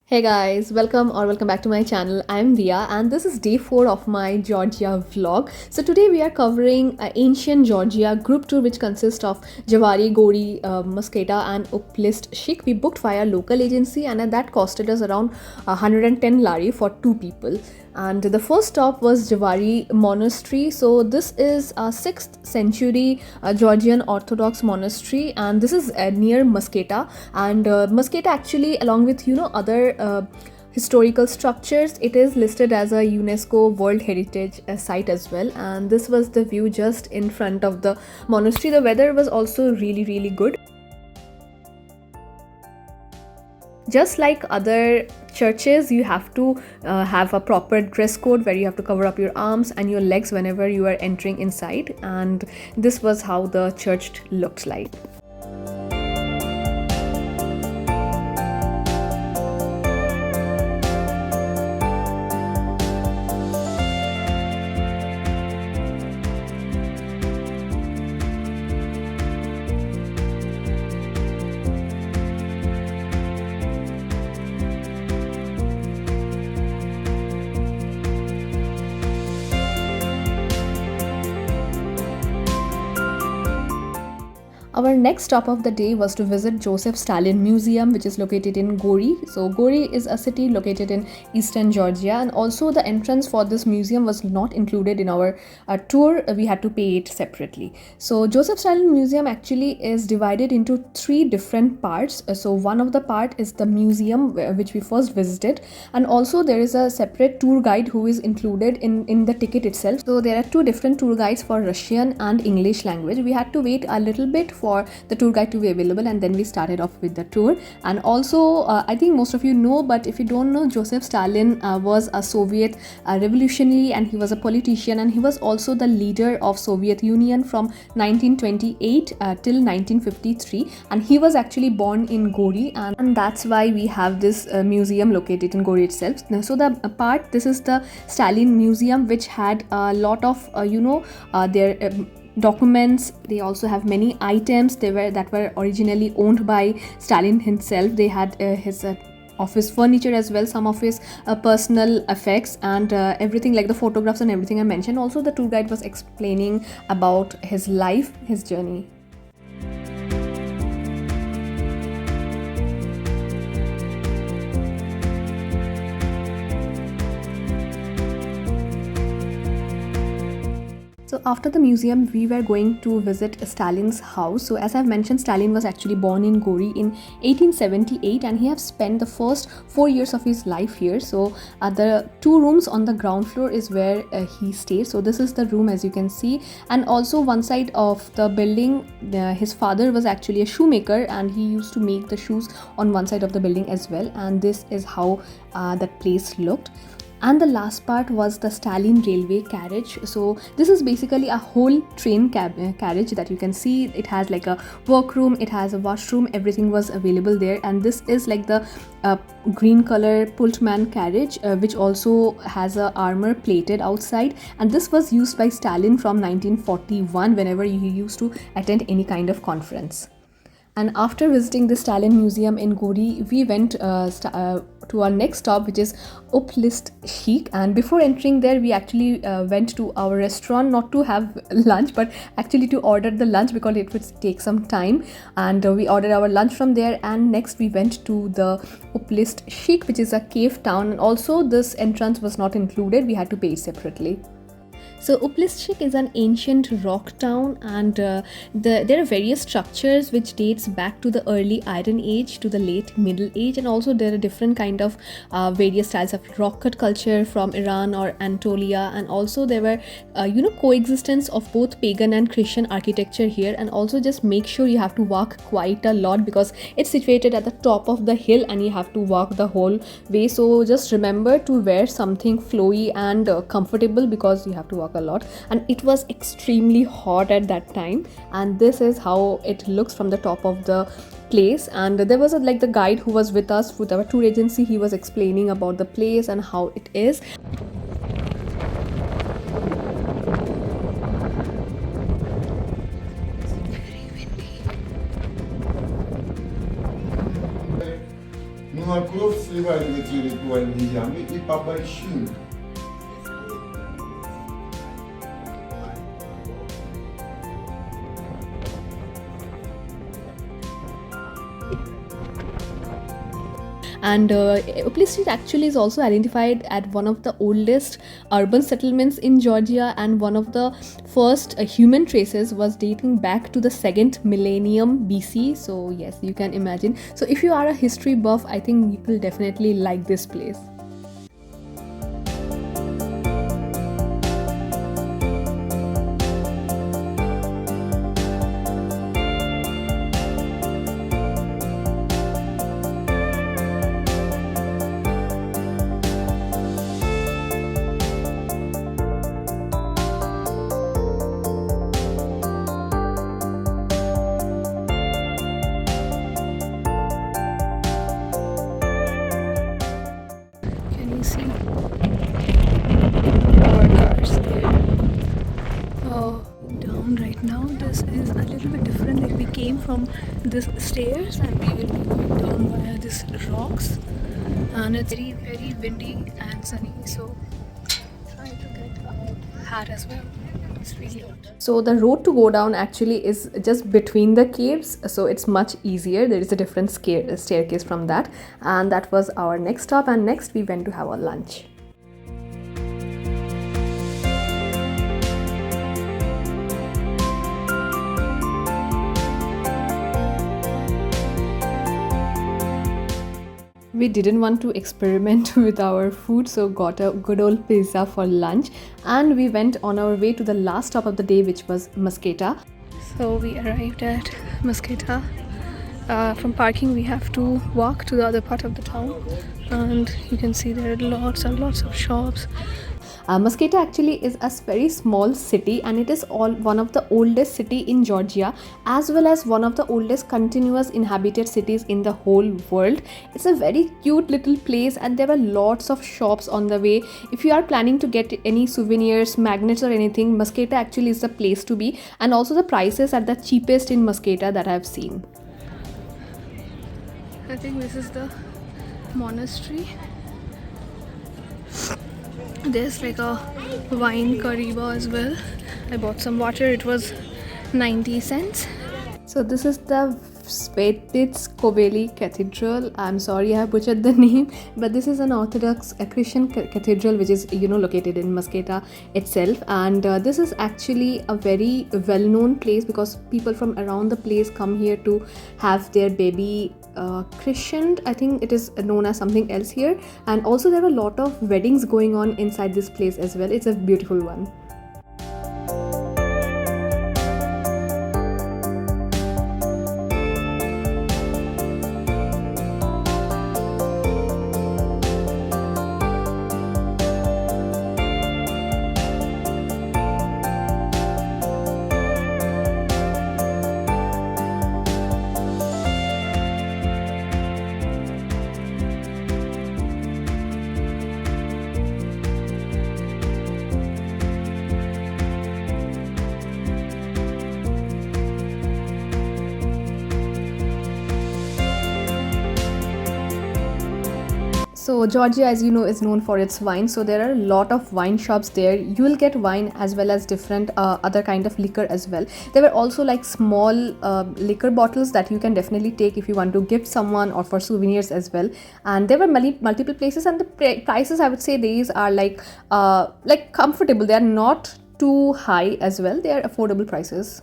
Hey guys, welcome back to my channel. I'm Dia and this is day 4 of my Georgia vlog. So today we are covering ancient Georgia group tour which consists of Javari, Gori, Mksheta and Uplistshike. We booked via local agency and that costed us around 110 lari for 2 people. And the first stop was Javari monastery. So this is a 6th century Georgian Orthodox monastery and this is near Mtskheta. And Mtskheta actually, along with other historical structures, it is listed as a UNESCO World Heritage Site as well. And this was the view just in front of the monastery. The weather was also really good. Just like other churches, you have to have a proper dress code where you have to cover up your arms and your legs whenever you are entering inside, and this was how the church looked like. Our next stop of the day was to visit Joseph Stalin Museum, which is located in Gori. So Gori is a city located in eastern Georgia, and also the entrance for this museum was not included in our tour. We had to pay it separately. So Joseph Stalin Museum actually is divided into 3 different parts. So one of the part is the museum which we first visited, and also there is a separate tour guide who is included in the ticket itself. So there are 2 different tour guides for Russian and English language. We had to wait a little bit for the tour guide to be available, and then we started off with the tour. And also I think most of you know, but if you don't know, Joseph Stalin was a Soviet revolutionary, and he was a politician, and he was also the leader of Soviet Union from 1928 till 1953, and he was actually born in Gori, and that's why we have this museum located in Gori itself. So the this is the Stalin Museum, which had a lot of their documents. They also have many items that were originally owned by Stalin himself. They had his office furniture as well, some of his personal effects, and everything like the photographs and everything I mentioned. Also the tour guide was explaining about his life, his journey. So after the museum, we were going to visit Stalin's house. So as I've mentioned, Stalin was actually born in Gori in 1878, and he has spent the first 4 years of his life here. So the 2 rooms on the ground floor is where he stayed. So this is the room, as you can see, and also one side of the building, his father was actually a shoemaker, and he used to make the shoes on one side of the building as well. And this is how that place looked. And the last part was the Stalin railway carriage. So this is basically a whole train carriage that you can see. It has like a workroom, it has a washroom, everything was available there. And this is like the green color Pullman carriage, which also has a armor plated outside, and this was used by Stalin from 1941 whenever he used to attend any kind of conference. And after visiting the Stalin Museum in Gori, we went to our next stop, which is Uplistshike. And before entering there, we actually went to our restaurant, not to have lunch, but actually to order the lunch because it would take some time. And we ordered our lunch from there. And next we went to the Uplistshike, which is a cave town. And also this entrance was not included. We had to pay it separately. So Uplistshike is an ancient rock town, and there are various structures which dates back to the early Iron Age to the late Middle Age, and also there are different kind of various styles of rock cut culture from Iran or Anatolia, and also there were coexistence of both pagan and Christian architecture here. And also just make sure you have to walk quite a lot because it's situated at the top of the hill and you have to walk the whole way. So just remember to wear something flowy and comfortable because you have to walk a lot. And it was extremely hot at that time, and this is how it looks from the top of the place. And there was like the guide who was with us with our tour agency. He was explaining about the place and how it is. Молоков Você vai direito o Andiami e para baixinho. And Uplistsikhe actually is also identified as one of the oldest urban settlements in Georgia, and one of the first human traces was dating back to the 2nd millennium BC. So yes, you can imagine. So if you are a history buff, I think you will definitely like this place. See our cars there. Oh, down right now. This is a little bit different. Like we came from this stairs and we will be going down via these rocks, and it's very very windy and sunny. So try to get a hat as well. It's really hot. So the road to go down actually is just between the caves, so it's much easier. There is a different staircase from that, and that was our next stop. And next we went to have our lunch. We didn't want to experiment with our food, so got a good old pizza for lunch, and we went on our way to the last stop of the day, which was Mtskheta. So we arrived at Mtskheta. From parking we have to walk to the other part of the town, and you can see there are lots and lots of shops. Mtskheta actually is a very small city, and it is one of the oldest city in Georgia, as well as one of the oldest continuous inhabited cities in the whole world. It's a very cute little place, and there were lots of shops on the way. If you are planning to get any souvenirs, magnets or anything, Mtskheta actually is the place to be, and also the prices are the cheapest in Mtskheta that I have seen. I think this is the monastery. There's like a wine curry bar as well. I bought some water. It was 90 cents. So this is the Mtskheta Cathedral. I'm sorry I have butchered the name, but this is an Orthodox Christian cathedral which is located in Mtskheta itself, and this is actually a very well-known place because people from around the place come here to have their baby christened. I think it is known as something else here, and also there are a lot of weddings going on inside this place as well. It's a beautiful one. So Georgia, as you know, is known for its wine. So there are a lot of wine shops there. You will get wine as well as different other kind of liquor as well. There were also like small liquor bottles that you can definitely take if you want to gift someone or for souvenirs as well. And there were multiple places, and the prices, I would say, these are like comfortable. They are not too high as well. They are affordable prices.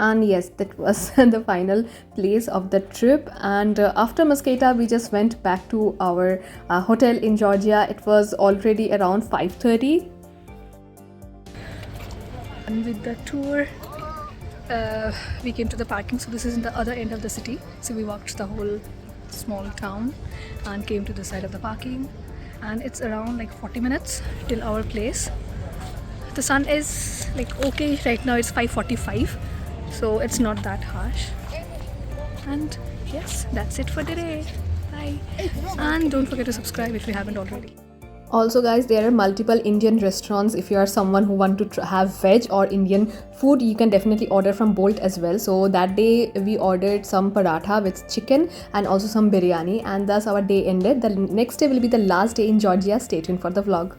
And yes, that was the final place of the trip. And after Mtskheta, we just went back to our hotel in Georgia. It was already around 5:30. And with the tour, we came to the parking. So this is in the other end of the city. So we walked the whole small town and came to the side of the parking. And it's around like 40 minutes till our place. The sun is like okay right now. It's 5:45. So it's not that harsh. And yes, that's it for today. Bye. And don't forget to subscribe if you haven't already. Also guys, there are multiple Indian restaurants. If you are someone who want to have veg or Indian food, you can definitely order from Bolt as well. So that day we ordered some paratha with chicken and also some biryani, and thus our day ended. The next day will be the last day in Georgia. Stay tuned for the vlog.